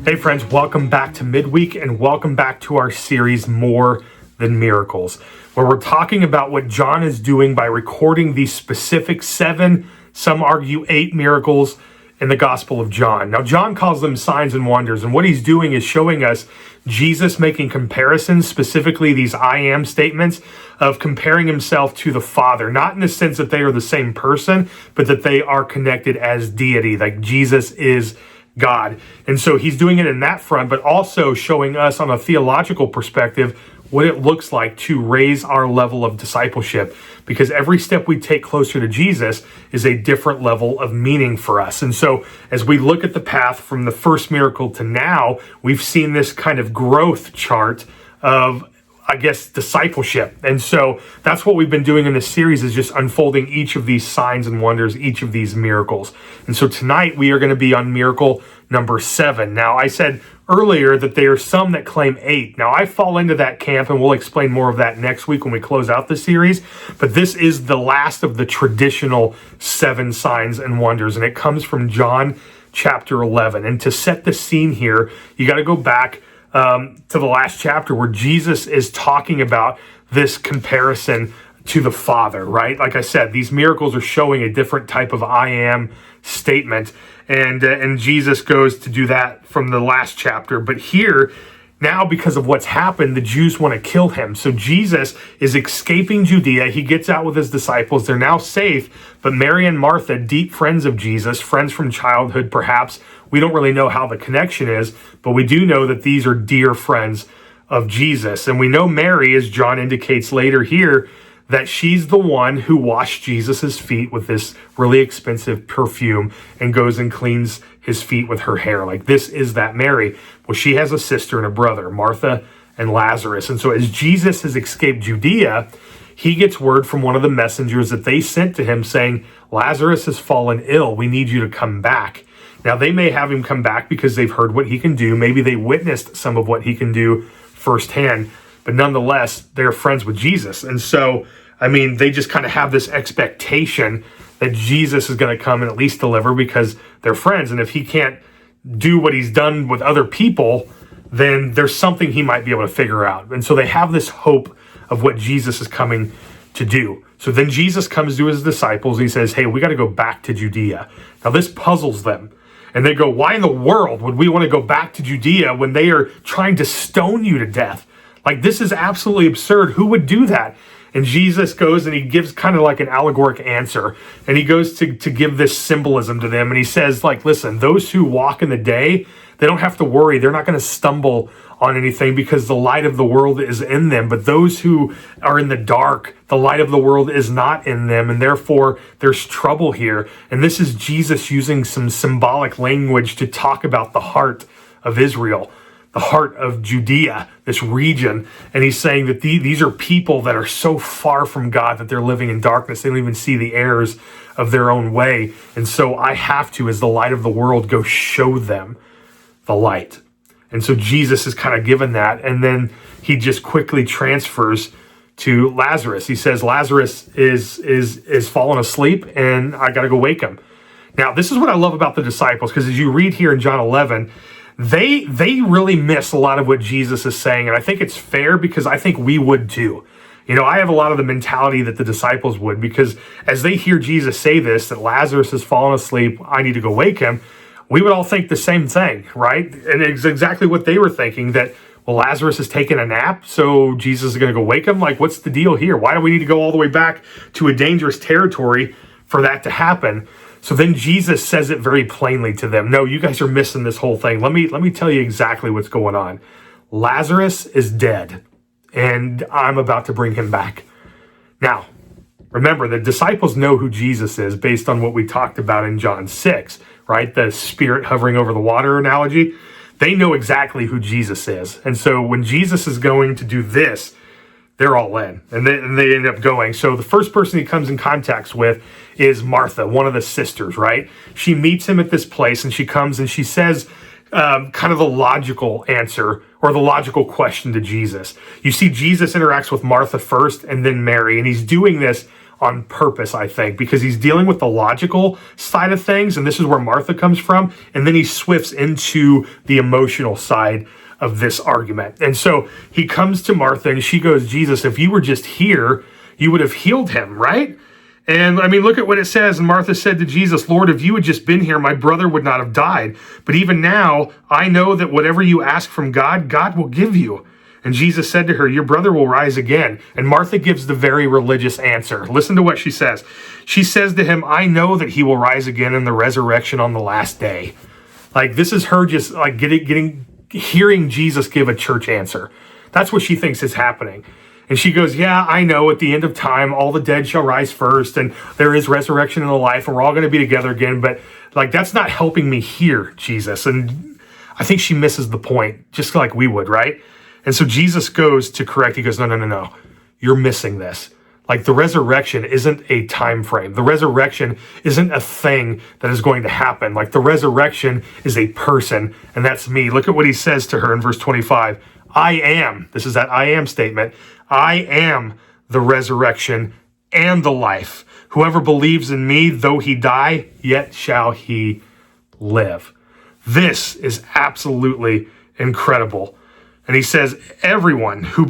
Hey friends, welcome back to Midweek and welcome back to our series More Than Miracles, where we're talking about what John is doing by recording these specific 7, some argue 8 miracles in the Gospel of John. Now, John calls them signs and wonders, and what he's doing is showing us Jesus making comparisons, specifically these I am statements of comparing himself to the Father, not in the sense that they are the same person, but that they are connected as deity, like Jesus is God. And so he's doing it in that front, but also showing us on a theological perspective what it looks like to raise our level of discipleship, because every step we take closer to Jesus is a different level of meaning for us. And so as we look at the path from the first miracle to now, we've seen this kind of growth chart of, I guess, discipleship. And so that's what we've been doing in this series, is just unfolding each of these signs and wonders, each of these miracles. And so tonight we are going to be on miracle number 7. Now, I said earlier that there are some that claim 8. Now, I fall into that camp, and we'll explain more of that next week when we close out the series. But this is the last of the traditional 7 signs and wonders, and it comes from John chapter 11. And to set the scene here, you got to go back to the last chapter where Jesus is talking about this comparison to the Father, right? Like I said, these miracles are showing a different type of I am statement, and Jesus goes to do that from the last chapter. But here, now because of what's happened, the Jews want to kill him. So Jesus is escaping Judea. He gets out with his disciples. They're now safe, but Mary and Martha, deep friends of Jesus, friends from childhood perhaps, we don't really know how the connection is, but we do know that these are dear friends of Jesus. And we know Mary, as John indicates later here, that she's the one who washed Jesus's feet with this really expensive perfume and goes and cleans his feet with her hair. Like, this is that Mary. Well, she has a sister and a brother, Martha and Lazarus. And so as Jesus has escaped Judea, he gets word from one of the messengers that they sent to him saying, Lazarus has fallen ill. We need you to come back. Now, they may have him come back because they've heard what he can do. Maybe they witnessed some of what he can do firsthand, but nonetheless, they're friends with Jesus. And so, I mean, they just kind of have this expectation that Jesus is going to come and at least deliver because they're friends. And if he can't do what he's done with other people, then there's something he might be able to figure out. And so they have this hope of what Jesus is coming to do. So then Jesus comes to his disciples and he says, hey, we got to go back to Judea. Now this puzzles them. And they go, why in the world would we want to go back to Judea when they are trying to stone you to death? Like, this is absolutely absurd. Who would do that? And Jesus goes and he gives kind of like an allegoric answer. And he goes to give this symbolism to them. And he says, like, listen, those who walk in the day, they don't have to worry. They're not going to stumble on anything because the light of the world is in them. But those who are in the dark, the light of the world is not in them. And therefore, there's trouble here. And this is Jesus using some symbolic language to talk about the heart of Israel, the heart of Judea, this region. And he's saying that these are people that are so far from God that they're living in darkness. They don't even see the errors of their own way. And so I have to, as the light of the world, go show them the light. And so Jesus is kind of given that. And then he just quickly transfers to Lazarus. He says, Lazarus is fallen asleep and I got to go wake him. Now, this is what I love about the disciples, because as you read here in John 11, they really miss a lot of what Jesus is saying. And I think it's fair because I think we would too. You know, I have a lot of the mentality that the disciples would, because as they hear Jesus say this, that Lazarus has fallen asleep, I need to go wake him, we would all think the same thing, right? And it's exactly what they were thinking, that, well, Lazarus has taken a nap, so Jesus is going to go wake him? Like, what's the deal here? Why do we need to go all the way back to a dangerous territory for that to happen? So then Jesus says it very plainly to them. No, you guys are missing this whole thing. Let me tell you exactly what's going on. Lazarus is dead, and I'm about to bring him back. Now, remember, the disciples know who Jesus is based on what we talked about in John 6, right? The spirit hovering over the water analogy. They know exactly who Jesus is. And so when Jesus is going to do this, they're all in, and they end up going. So the first person he comes in contact with is Martha, one of the sisters, right? She meets him at this place, and she comes and she says kind of the logical answer or the logical question to Jesus. You see, Jesus interacts with Martha first and then Mary, and he's doing this on purpose, I think, because he's dealing with the logical side of things, and this is where Martha comes from, and then he swifts into the emotional side of this argument. And so he comes to Martha, and she goes, Jesus, if you were just here, you would have healed him, right? And I mean, look at what it says. And Martha said to Jesus, Lord, if you had just been here, my brother would not have died. But even now, I know that whatever you ask from God, God will give you. And Jesus said to her, your brother will rise again. And Martha gives the very religious answer. Listen to what she says. She says to him, I know that he will rise again in the resurrection on the last day. Like, this is her just like hearing Jesus give a church answer. That's what she thinks is happening. And she goes, yeah, I know at the end of time, all the dead shall rise first, and there is resurrection in the life, and we're all going to be together again. But like, that's not helping me here, Jesus. And I think she misses the point, just like we would, right? And so Jesus goes to correct. He goes, no. You're missing this. Like, the resurrection isn't a time frame. The resurrection isn't a thing that is going to happen. Like, the resurrection is a person, and that's me. Look at what he says to her in verse 25. I am, this is that I am statement, I am the resurrection and the life. Whoever believes in me, though he die, yet shall he live. This is absolutely incredible. And he says, everyone who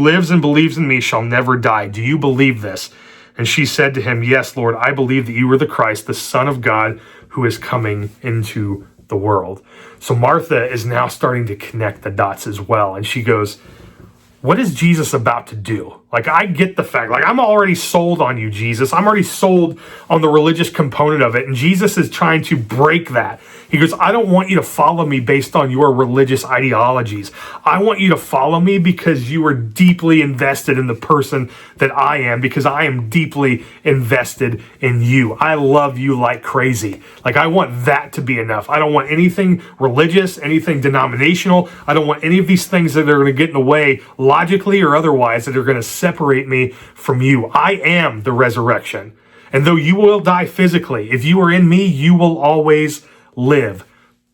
lives and believes in me shall never die. Do you believe this? And she said to him, yes, Lord, I believe that you are the Christ, the Son of God, who is coming into the world. So Martha is now starting to connect the dots as well. And she goes, what is Jesus about to do? Like, I get the fact, like, I'm already sold on you, Jesus. I'm already sold on the religious component of it. And Jesus is trying to break that. He goes, I don't want you to follow me based on your religious ideologies. I want you to follow me because you are deeply invested in the person that I am, because I am deeply invested in you. I love you like crazy. Like, I want that to be enough. I don't want anything religious, anything denominational. I don't want any of these things that are going to get in the way, logically or otherwise, that are going to separate me from you. I am the resurrection. And though you will die physically, if you are in me, you will always live.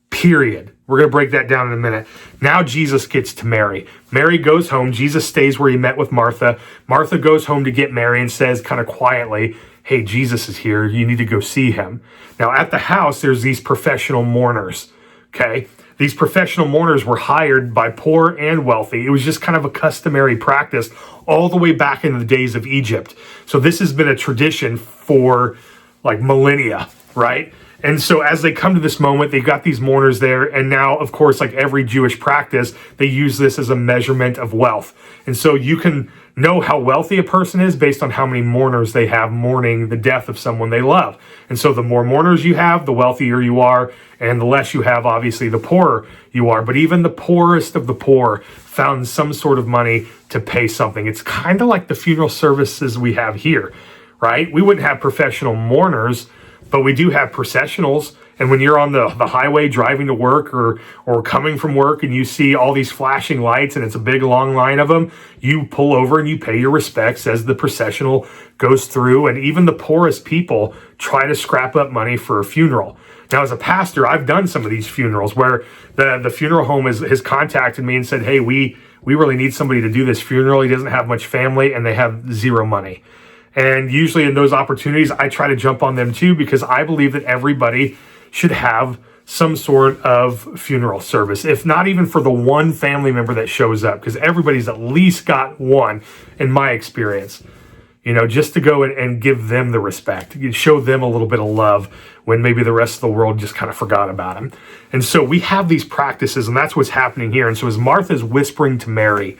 Period. We're going to break that down in a minute. Now Jesus gets to Mary. Mary goes home. Jesus stays where he met with Martha. Martha goes home to get Mary and says kind of quietly, hey, Jesus is here. You need to go see him. Now at the house, there's these professional mourners. Okay. These professional mourners were hired by poor and wealthy. It was just kind of a customary practice all the way back in the days of Egypt. So this has been a tradition for like millennia, right? And so as they come to this moment, they've got these mourners there. And now, of course, like every Jewish practice, they use this as a measurement of wealth. And so you can know how wealthy a person is based on how many mourners they have mourning the death of someone they love. And so the more mourners you have, the wealthier you are. And the less you have, obviously, the poorer you are. But even the poorest of the poor found some sort of money to pay something. It's kind of like the funeral services we have here, right? We wouldn't have professional mourners, but we do have processionals. And when you're on the highway driving to work or coming from work and you see all these flashing lights and it's a big long line of them, you pull over and you pay your respects as the processional goes through. And even the poorest people try to scrap up money for a funeral. Now, as a pastor, I've done some of these funerals where the funeral home has contacted me and said, hey, we really need somebody to do this funeral. He doesn't have much family and they have zero money. And usually in those opportunities, I try to jump on them too, because I believe that everybody should have some sort of funeral service, if not even for the one family member that shows up, because everybody's at least got one, in my experience, you know, just to go and give them the respect, show them a little bit of love when maybe the rest of the world just kind of forgot about them. And so we have these practices, and that's what's happening here. And so as Martha's whispering to Mary,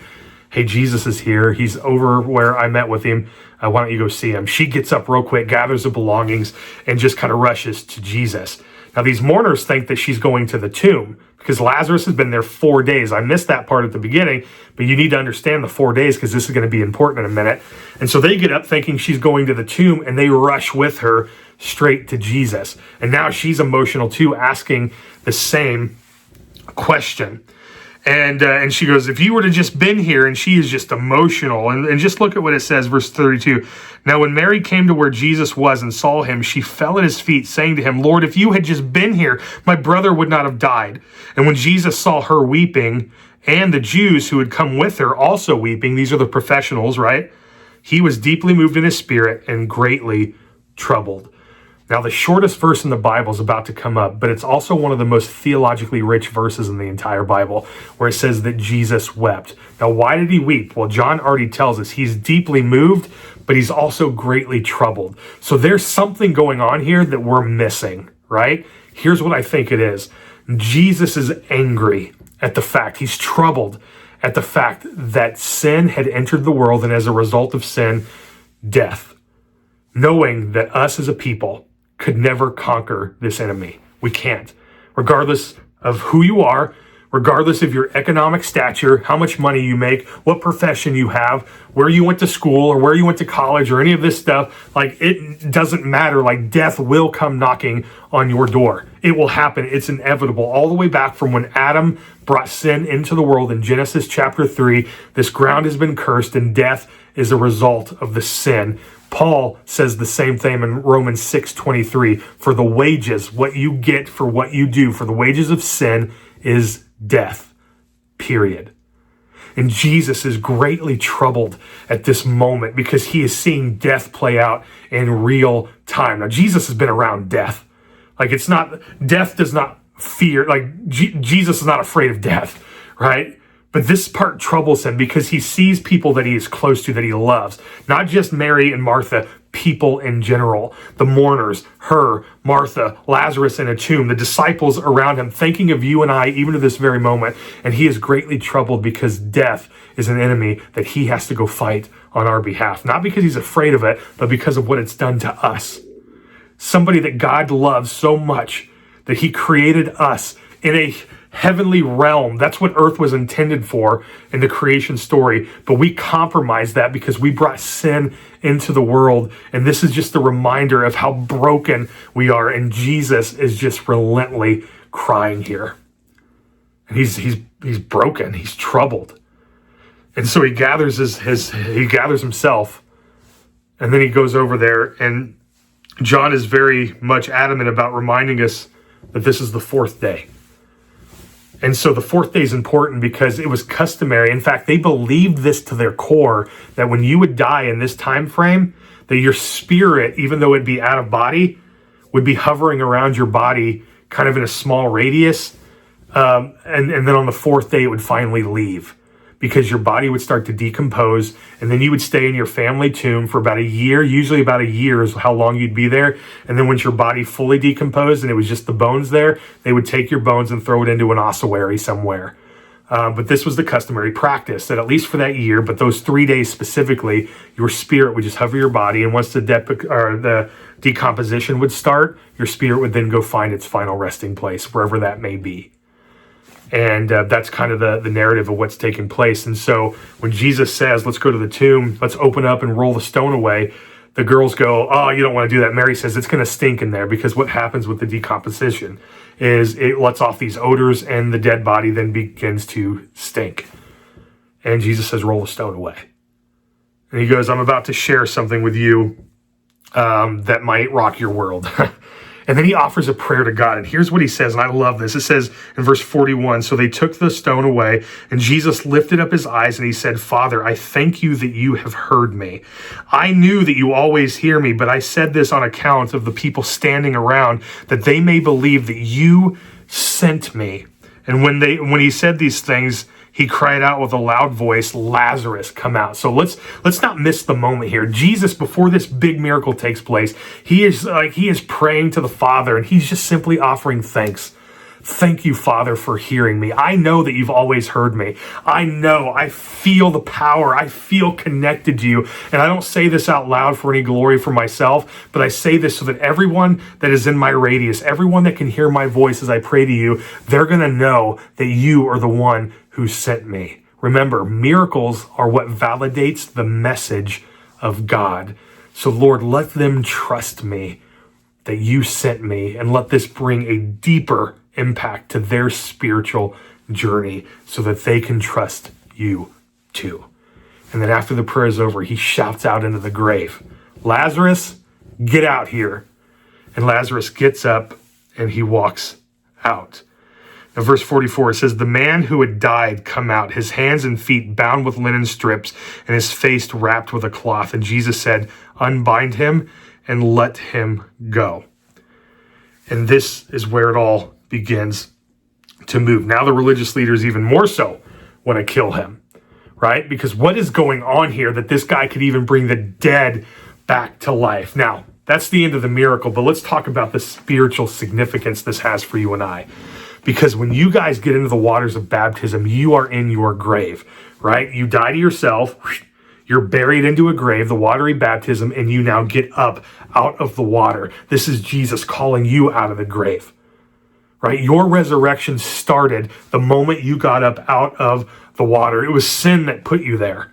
hey, Jesus is here. He's over where I met with him. Why don't you go see him? She gets up real quick, gathers her belongings, and just kind of rushes to Jesus. Now, these mourners think that she's going to the tomb because Lazarus has been there 4 days. I missed that part at the beginning, but you need to understand the 4 days because this is going to be important in a minute. And so they get up thinking she's going to the tomb, and they rush with her straight to Jesus. And now she's emotional too, asking the same question. And she goes, if you were to just been here, and she is just emotional. And just look at what it says, verse 32. Now, when Mary came to where Jesus was and saw him, she fell at his feet, saying to him, Lord, if you had just been here, my brother would not have died. And when Jesus saw her weeping, and the Jews who had come with her also weeping, these are the professionals, right? He was deeply moved in his spirit and greatly troubled. Now, the shortest verse in the Bible is about to come up, but it's also one of the most theologically rich verses in the entire Bible, where it says that Jesus wept. Now, why did he weep? Well, John already tells us he's deeply moved, but he's also greatly troubled. So there's something going on here that we're missing, right? Here's what I think it is. Jesus is angry at the fact, he's troubled at the fact that sin had entered the world, and as a result of sin, death. Knowing that us as a people could never conquer this enemy. We can't. Regardless of who you are, regardless of your economic stature, how much money you make, what profession you have, where you went to school or where you went to college or any of this stuff, like it doesn't matter. Like death will come knocking on your door. It will happen. It's inevitable. All the way back from when Adam brought sin into the world in Genesis chapter 3, this ground has been cursed and death is a result of the sin. Paul says the same thing in Romans 6:23. For the wages, what you get for what you do, for the wages of sin is death, period. And Jesus is greatly troubled at this moment because he is seeing death play out in real time. Now, Jesus has been around death. Like death does not fear, Jesus is not afraid of death, right? But this part troubles him because he sees people that he is close to, that he loves. Not just Mary and Martha, people in general. The mourners, her, Martha, Lazarus in a tomb, the disciples around him, thinking of you and I, even to this very moment. And he is greatly troubled because death is an enemy that he has to go fight on our behalf. Not because he's afraid of it, but because of what it's done to us. Somebody that God loves so much that he created us in a heavenly realm. That's what earth was intended for in the creation story. But we compromised that because we brought sin into the world. And this is just a reminder of how broken we are. And Jesus is just relentlessly crying here. And he's broken. He's troubled. And so he gathers he gathers himself. And then he goes over there. And John is very much adamant about reminding us that this is the fourth day. And so the fourth day is important because it was customary. In fact, they believed this to their core, that when you would die in this time frame, that your spirit, even though it'd be out of body, would be hovering around your body kind of in a small radius. And then on the fourth day, it would finally leave because your body would start to decompose. And then you would stay in your family tomb for about a year. Usually about a year is how long you'd be there. And then once your body fully decomposed and it was just the bones there, they would take your bones and throw it into an ossuary somewhere. But this was the customary practice, that at least for that year, but those 3 days specifically, your spirit would just hover your body. And once the decomposition would start, your spirit would then go find its final resting place, wherever that may be. And that's kind of the narrative of what's taking place. And so when Jesus says, let's go to the tomb, let's open up and roll the stone away, the girls go, oh, you don't want to do that. Mary says, it's going to stink in there, because what happens with the decomposition is it lets off these odors and the dead body then begins to stink. And Jesus says, roll the stone away. And he goes, I'm about to share something with you that might rock your world. And then he offers a prayer to God. And here's what he says, and I love this. It says in verse 41, so they took the stone away, and Jesus lifted up his eyes, and he said, Father, I thank you that you have heard me. I knew that you always hear me, but I said this on account of the people standing around, that they may believe that you sent me. And when he said these things, he cried out with a loud voice, Lazarus, come out. So let's not miss the moment here. Jesus, before this big miracle takes place, he is praying to the Father, and he's just simply offering thanks. Thank you, Father, for hearing me. I know that you've always heard me. I feel the power. I feel connected to you. And I don't say this out loud for any glory for myself, but I say this so that everyone that is in my radius, everyone that can hear my voice as I pray to you, they're going to know that you are the one who sent me. Remember, miracles are what validates the message of God. So Lord, let them trust me that you sent me, and let this bring a deeper impact to their spiritual journey so that they can trust you too. And then after the prayer is over, he shouts out into the grave, Lazarus, get out here. And Lazarus gets up and he walks out. In verse 44, it says, the man who had died come out, his hands and feet bound with linen strips, and his face wrapped with a cloth. And Jesus said, unbind him and let him go. And this is where it all begins to move. Now the religious leaders even more so want to kill him, right? Because what is going on here that this guy could even bring the dead back to life? Now, that's the end of the miracle, but let's talk about the spiritual significance this has for you and I. Because when you guys get into the waters of baptism, you are in your grave, right? You die to yourself, you're buried into a grave, the watery baptism, and you now get up out of the water. This is Jesus calling you out of the grave, right? Your resurrection started the moment you got up out of the water. It was sin that put you there,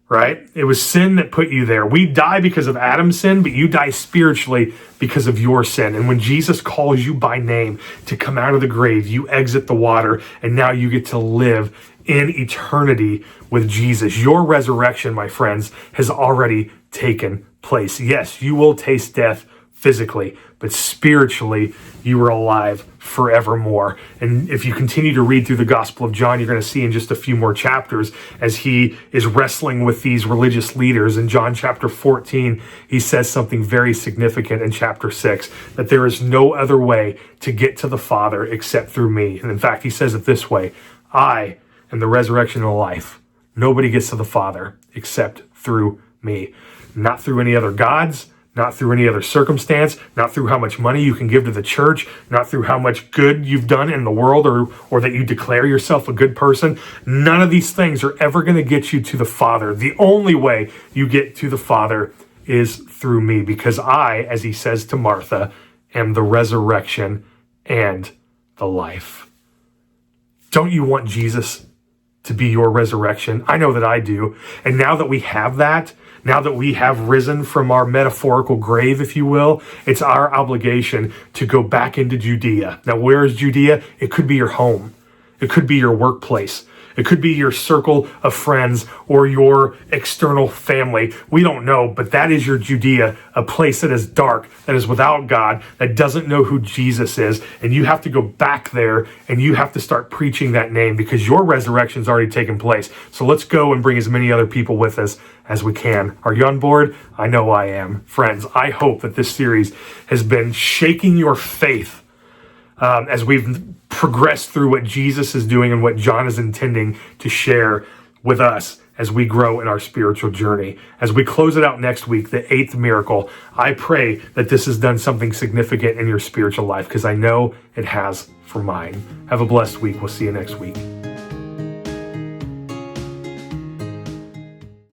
right? It was sin that put you there. We die because of Adam's sin, but you die spiritually because of your sin. And when Jesus calls you by name to come out of the grave, you exit the water, and now you get to live in eternity with Jesus. Your resurrection, my friends, has already taken place. Yes, you will taste death physically, but spiritually, you are alive forevermore. And if you continue to read through the Gospel of John, you're going to see in just a few more chapters as he is wrestling with these religious leaders. In John chapter 14, he says something very significant in chapter 6, that there is no other way to get to the Father except through me. And in fact, he says it this way, I am the resurrection and the life. Nobody gets to the Father except through me. Not through any other gods, not through any other circumstance, not through how much money you can give to the church, not through how much good you've done in the world or that you declare yourself a good person. None of these things are ever going to get you to the Father. The only way you get to the Father is through me, because I, as he says to Martha, am the resurrection and the life. Don't you want Jesus to be your resurrection? I know that I do. And now that we have that, now that we have risen from our metaphorical grave, if you will, it's our obligation to go back into Judea. Now, where is Judea? It could be your home. It could be your workplace. It could be your circle of friends or your external family. We don't know, but that is your Judea, a place that is dark, that is without God, that doesn't know who Jesus is. And you have to go back there and you have to start preaching that name, because your resurrection's already taken place. So let's go and bring as many other people with us as we can. Are you on board? I know I am. Friends, I hope that this series has been shaking your faith as we've progressed through what Jesus is doing and what John is intending to share with us as we grow in our spiritual journey. As we close it out next week, the 8th miracle, I pray that this has done something significant in your spiritual life, because I know it has for mine. Have a blessed week. We'll see you next week.